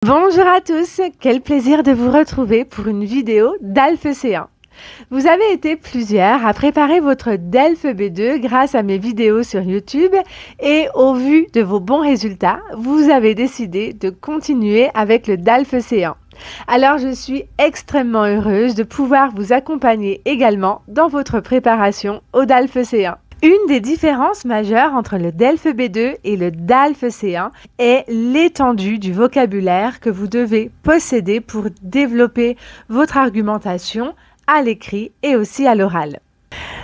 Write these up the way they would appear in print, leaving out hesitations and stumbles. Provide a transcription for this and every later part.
Bonjour à tous, quel plaisir de vous retrouver pour une vidéo DALPH C1. Vous avez été plusieurs à préparer votre DELF B2 grâce à mes vidéos sur YouTube et au vu de vos bons résultats, vous avez décidé de continuer avec le DALPH C1. Alors je suis extrêmement heureuse de pouvoir vous accompagner également dans votre préparation au DALPH C1. Une des différences majeures entre le DELF B2 et le DALPH C1 est l'étendue du vocabulaire que vous devez posséder pour développer votre argumentation à l'écrit et aussi à l'oral.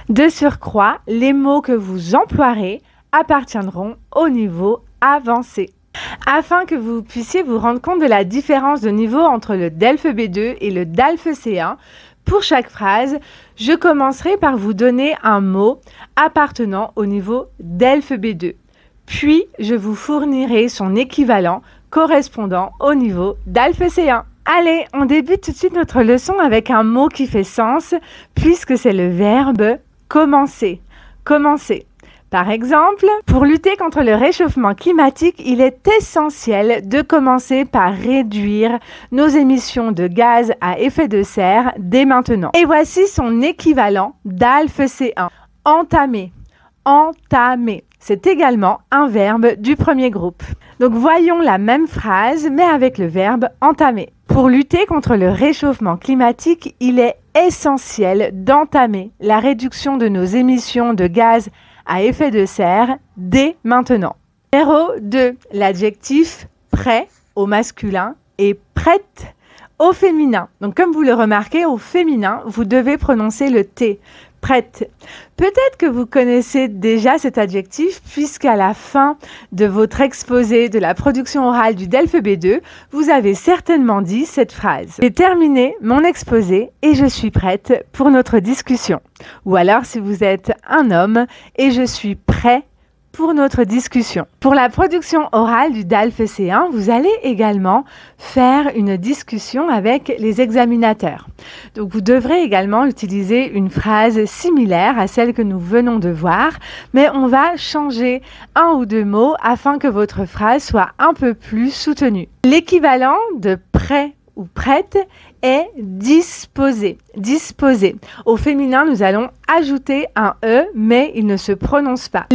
De surcroît, les mots que vous emploierez appartiendront au niveau avancé. Afin que vous puissiez vous rendre compte de la différence de niveau entre le DELF B2 et le DALPH C1, pour chaque phrase, je commencerai par vous donner un mot appartenant au niveau DELF B2. Puis, je vous fournirai son équivalent correspondant au niveau DALPH C1. Allez, on débute tout de suite notre leçon avec un mot qui fait sens, puisque c'est le verbe commencer. Commencer. Par exemple, pour lutter contre le réchauffement climatique, il est essentiel de commencer par réduire nos émissions de gaz à effet de serre dès maintenant. Et voici son équivalent DALPH C1. Entamer. Entamer. C'est également un verbe du premier groupe. Donc voyons la même phrase, mais avec le verbe entamer. Pour lutter contre le réchauffement climatique, il est essentiel d'entamer la réduction de nos émissions de gaz à effet de serre dès maintenant. Numéro 2, l'adjectif prêt au masculin et prête au féminin. Donc comme vous le remarquez, au féminin, vous devez prononcer le T. Prête. Peut-être que vous connaissez déjà cet adjectif puisqu'à la fin de votre exposé de la production orale du DELF B2, vous avez certainement dit cette phrase. J'ai terminé mon exposé et je suis prête pour notre discussion. Ou alors si vous êtes un homme et je suis prêt pour notre discussion. Pour la production orale du DALPH C1, vous allez également faire une discussion avec les examinateurs. Donc vous devrez également utiliser une phrase similaire à celle que nous venons de voir, mais on va changer un ou deux mots afin que votre phrase soit un peu plus soutenue. L'équivalent de prêt ou prête est disposer. Disposer. Au féminin, nous allons ajouter un E, mais il ne se prononce pas.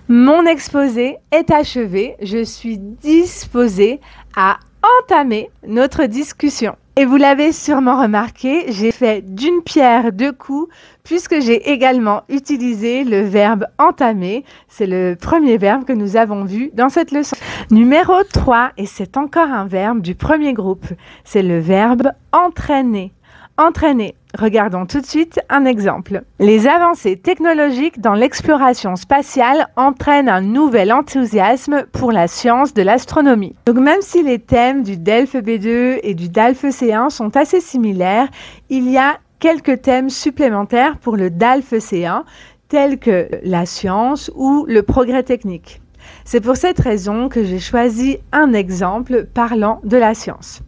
Mon exposé est achevé. Je suis disposée à entamer notre discussion. Et vous l'avez sûrement remarqué, j'ai fait d'une pierre deux coups puisque j'ai également utilisé le verbe entamer. C'est le premier verbe que nous avons vu dans cette leçon. Numéro 3, et c'est encore un verbe du premier groupe, c'est le verbe entraîner. Entraîner. Regardons tout de suite un exemple. Les avancées technologiques dans l'exploration spatiale entraînent un nouvel enthousiasme pour la science de l'astronomie. Donc même si les thèmes du DELF B2 et du DALPH C1 sont assez similaires, il y a quelques thèmes supplémentaires pour le DALPH C1, tels que la science ou le progrès technique. C'est pour cette raison que j'ai choisi un exemple parlant de la science.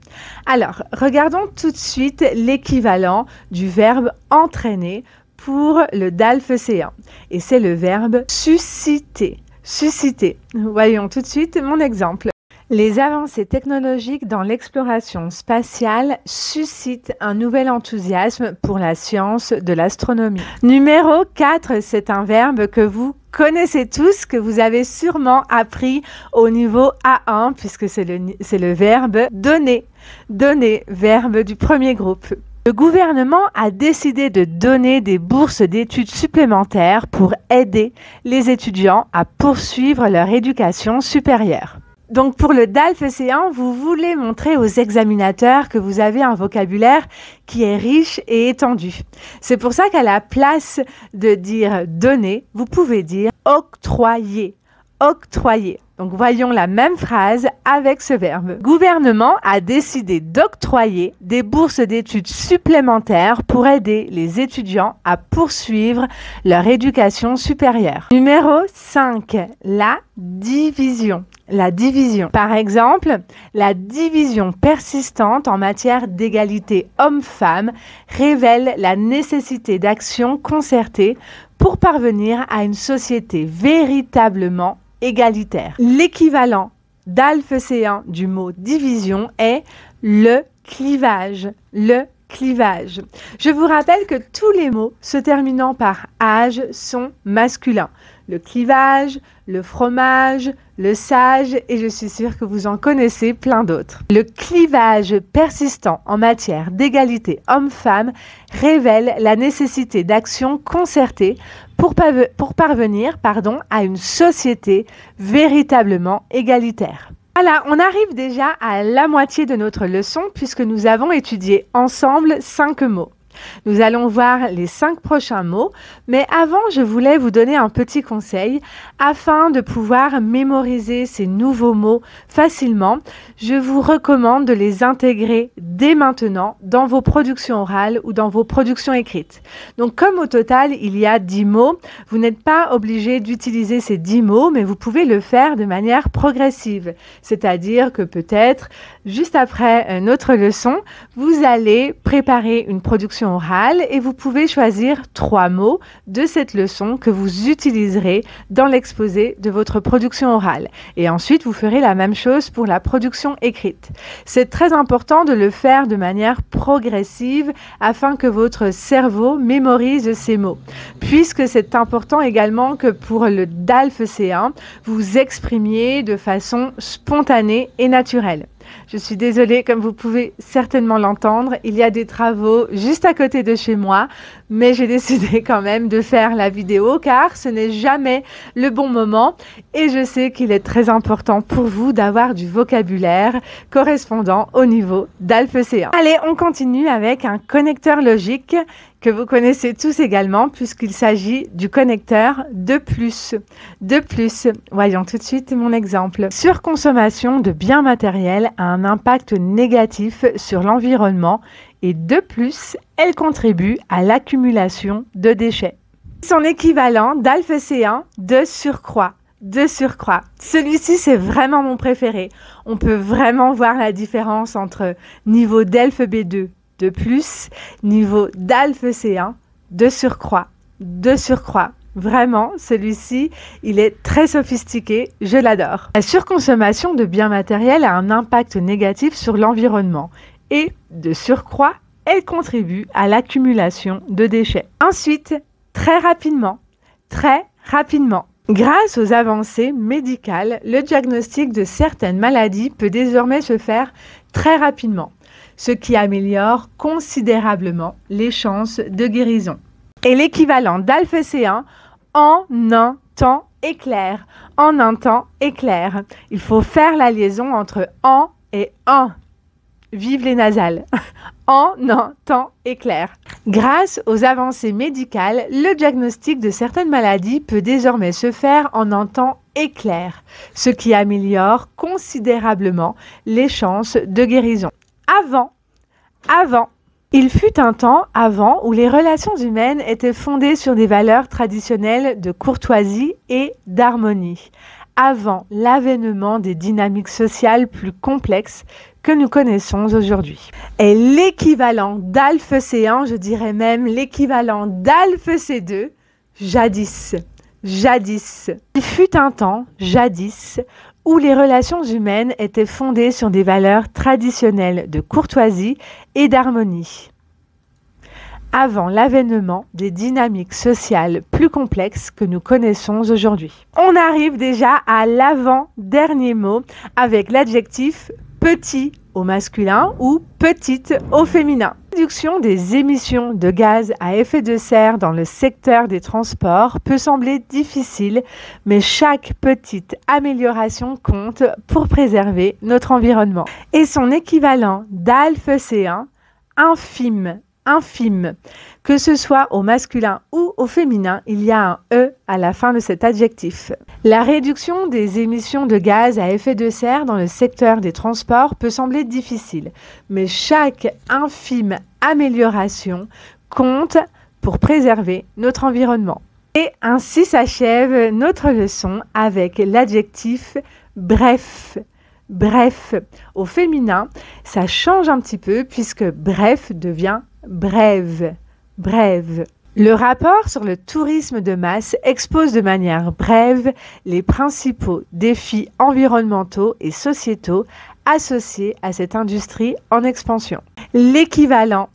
Alors, regardons tout de suite l'équivalent du verbe entraîner pour le DALPH C1. Et c'est le verbe susciter. Susciter. Voyons tout de suite mon exemple. Les avancées technologiques dans l'exploration spatiale suscitent un nouvel enthousiasme pour la science de l'astronomie. Numéro 4, c'est un verbe que vous connaissez tous, que vous avez sûrement appris au niveau A1, puisque c'est le verbe donner. Donner, verbe du premier groupe. Le gouvernement a décidé de donner des bourses d'études supplémentaires pour aider les étudiants à poursuivre leur éducation supérieure. Donc pour le DALPH C1, vous voulez montrer aux examinateurs que vous avez un vocabulaire qui est riche et étendu. C'est pour ça qu'à la place de dire donner, vous pouvez dire octroyer. Octroyer. Donc voyons la même phrase avec ce verbe. Le gouvernement a décidé d'octroyer des bourses d'études supplémentaires pour aider les étudiants à poursuivre leur éducation supérieure. Numéro 5, la division. La division. Par exemple, la division persistante en matière d'égalité homme-femme révèle la nécessité d'actions concertées pour parvenir à une société véritablement égalitaire. L'équivalent d'Alphe-C1 du mot division est le clivage. Le clivage. Je vous rappelle que tous les mots se terminant par age sont masculins. Le clivage, le fromage, le sage, et je suis sûre que vous en connaissez plein d'autres. Le clivage persistant en matière d'égalité homme-femme révèle la nécessité d'actions concertées pour parvenir à une société véritablement égalitaire. Voilà, on arrive déjà à la moitié de notre leçon puisque nous avons étudié ensemble 5 mots. Nous allons voir les 5 prochains mots, mais avant, je voulais vous donner un petit conseil afin de pouvoir mémoriser ces nouveaux mots facilement. Je vous recommande de les intégrer dès maintenant dans vos productions orales ou dans vos productions écrites. Donc, comme au total, il y a 10 mots, vous n'êtes pas obligé d'utiliser ces 10 mots, mais vous pouvez le faire de manière progressive. C'est-à-dire que peut-être, juste après notre leçon, vous allez préparer une production orale et vous pouvez choisir 3 mots de cette leçon que vous utiliserez dans l'exposé de votre production orale. Et ensuite, vous ferez la même chose pour la production écrite. C'est très important de le faire de manière progressive afin que votre cerveau mémorise ces mots. Puisque c'est important également que pour le d'Alphe-C1, vous exprimiez de façon spontanée et naturelle. Je suis désolée, comme vous pouvez certainement l'entendre, il y a des travaux juste à côté de chez moi, mais j'ai décidé quand même de faire la vidéo car ce n'est jamais le bon moment et je sais qu'il est très important pour vous d'avoir du vocabulaire correspondant au niveau d'Alphe-C1. Allez, on continue avec un connecteur logique que vous connaissez tous également puisqu'il s'agit du connecteur de plus. De plus, voyons tout de suite mon exemple. Surconsommation de biens matériels a un impact négatif sur l'environnement et de plus, elle contribue à l'accumulation de déchets. Son équivalent d'Alphe-C1 de surcroît. De surcroît. Celui-ci, c'est vraiment mon préféré. On peut vraiment voir la différence entre niveau d'Alphe B2 de plus, niveau d'Alphe-C1 de surcroît. De surcroît. Vraiment, celui-ci, il est très sophistiqué, je l'adore. La surconsommation de biens matériels a un impact négatif sur l'environnement et, de surcroît, elle contribue à l'accumulation de déchets. Ensuite, très rapidement, grâce aux avancées médicales, le diagnostic de certaines maladies peut désormais se faire très rapidement, ce qui améliore considérablement les chances de guérison. Et l'équivalent d'Alphe-C1 en un temps éclair. En un temps éclair. Il faut faire la liaison entre en et en. Vive les nasales. En un temps éclair. Grâce aux avancées médicales, le diagnostic de certaines maladies peut désormais se faire en un temps éclair, ce qui améliore considérablement les chances de guérison. Avant. Il fut un temps avant où les relations humaines étaient fondées sur des valeurs traditionnelles de courtoisie et d'harmonie, avant l'avènement des dynamiques sociales plus complexes que nous connaissons aujourd'hui. Et l'équivalent d'Alphe-C1, je dirais même l'équivalent d'Alphe-C2, jadis. Il fut un temps, jadis, où les relations humaines étaient fondées sur des valeurs traditionnelles de courtoisie et d'harmonie, avant l'avènement des dynamiques sociales plus complexes que nous connaissons aujourd'hui. On arrive déjà à l'avant-dernier mot avec l'adjectif petit au masculin ou petite au féminin. La réduction des émissions de gaz à effet de serre dans le secteur des transports peut sembler difficile, mais chaque petite amélioration compte pour préserver notre environnement. Et son équivalent d'Alphe-C1, infime. Que ce soit au masculin ou au féminin, il y a un E à la fin de cet adjectif. La réduction des émissions de gaz à effet de serre dans le secteur des transports peut sembler difficile, mais chaque infime amélioration compte pour préserver notre environnement. Et ainsi s'achève notre leçon avec l'adjectif bref. Bref, au féminin, ça change un petit peu puisque bref devient brève. Le rapport sur le tourisme de masse expose de manière brève les principaux défis environnementaux et sociétaux associés à cette industrie en expansion. L'équivalent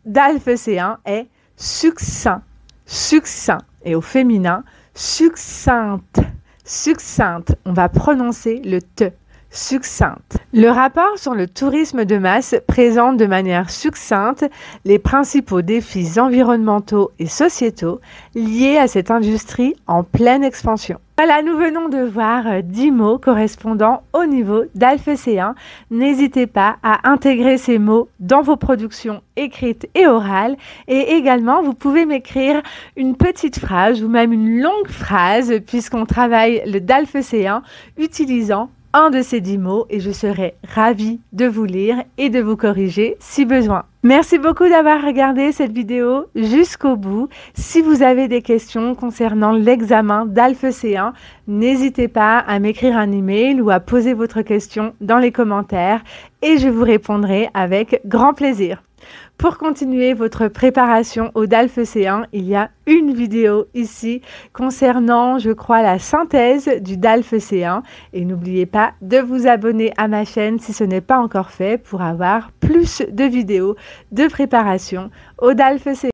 d'Alfecéen est succinct, succinct, et au féminin, succincte, succincte. On va prononcer le T. Succincte. Le rapport sur le tourisme de masse présente de manière succincte les principaux défis environnementaux et sociétaux liés à cette industrie en pleine expansion. Voilà, nous venons de voir 10 mots correspondant au niveau d'Alfecéen. N'hésitez pas à intégrer ces mots dans vos productions écrites et orales. Et également, vous pouvez m'écrire une petite phrase ou même une longue phrase puisqu'on travaille le d'Alfecéen utilisant un de ces 10 mots et je serai ravie de vous lire et de vous corriger si besoin. Merci beaucoup d'avoir regardé cette vidéo jusqu'au bout. Si vous avez des questions concernant l'examen d'Alfecéen, n'hésitez pas à m'écrire un email ou à poser votre question dans les commentaires et je vous répondrai avec grand plaisir. Pour continuer votre préparation au d'Alfecéen, il y a une vidéo ici concernant, je crois, la synthèse du d'Alfecéen. Et n'oubliez pas de vous abonner à ma chaîne si ce n'est pas encore fait pour avoir plus de vidéos de préparation au d'Alfecéen.